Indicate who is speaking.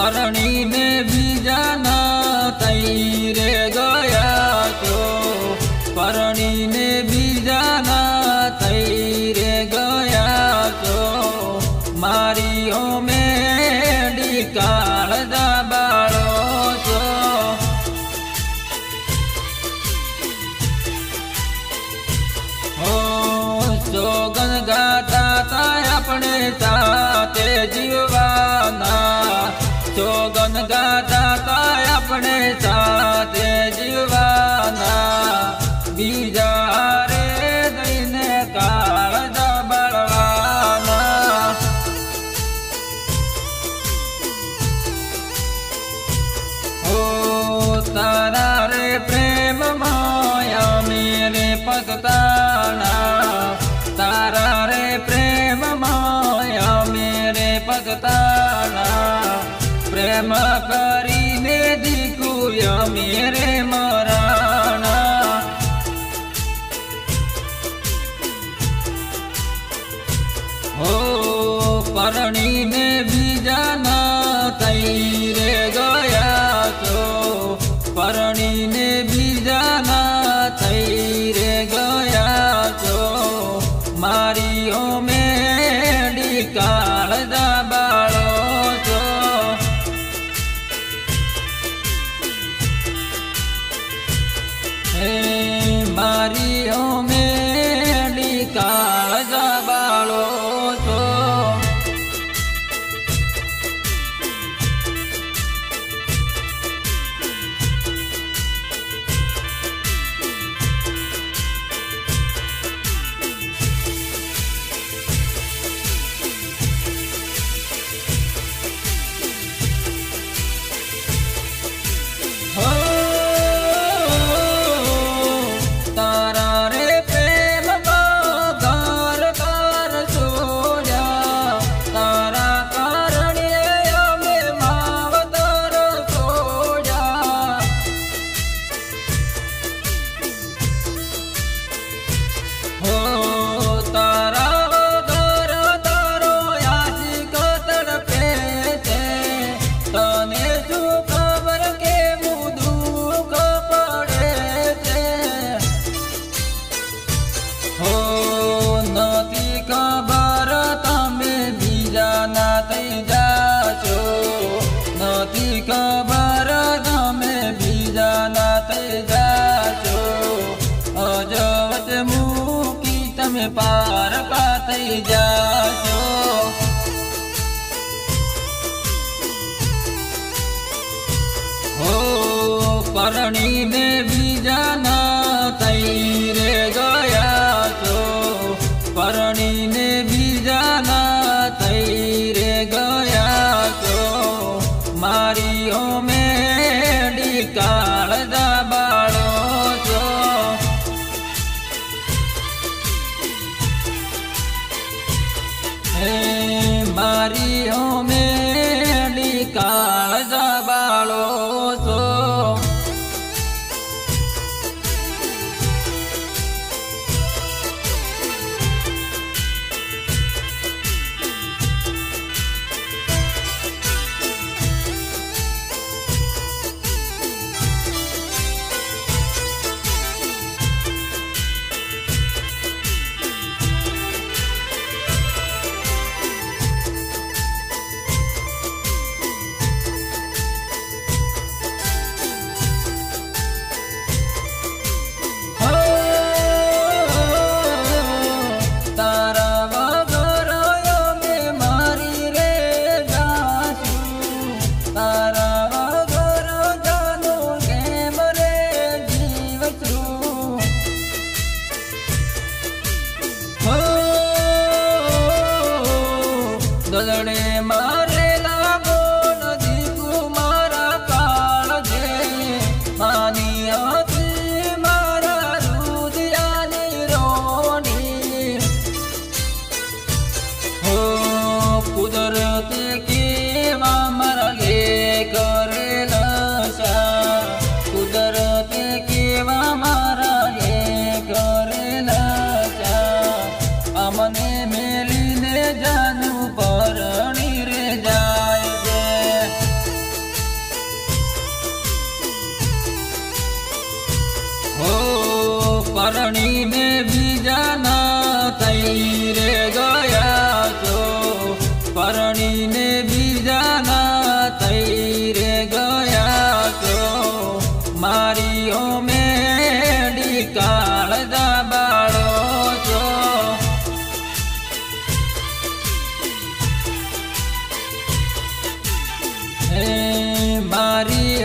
Speaker 1: પરણી ને બીજા ના તઈ રે ગયા છો, પરણી ને બીજા ના તઈ રે ગયા છો, મારી મેડી કાળજા બાળો છો. સોગન ગાતા તા આપણે સાથે જીવવાના, સોગન ગાતા તા આપણે સાથે જીવવાના, બીજા રે દઈને કાળજા બાળવાના. તારા રે પ્રેમ માયા મેરે પગતાણા, તારા રે પ્રેમ માયા મેરે પગતાણા, પ્રેમ કરીને દીકુય મેરે મરાણા. પરણી ને બીજા ના તઈ રે ગયા છો, પરણી ને બીજા ના તઈ રે ગયા છો, મારી મેડી કાળજા બાળો છો. હે મારી મેડી કાળજા બાળો છો. નથી ખબર તમે બીજા ના થઈ જાશો, અજવત મૂકી તમે પારકા થઈ જાશો. પરણી ને બીજા ના તઈ રે ગયા છો, પરણી ને બીજા ના તઈ રે ગયા છો, મારી મેડી કાળજા બાળો છો. હે મારી મેડી કાળજા બાળો છો. પરણીને બીજાના થઈ રે ગયા છો પરણીને બીજાના થઈ રે ગયા છો મારી ઓ મેડી કાળજા બાળો છો હે મારી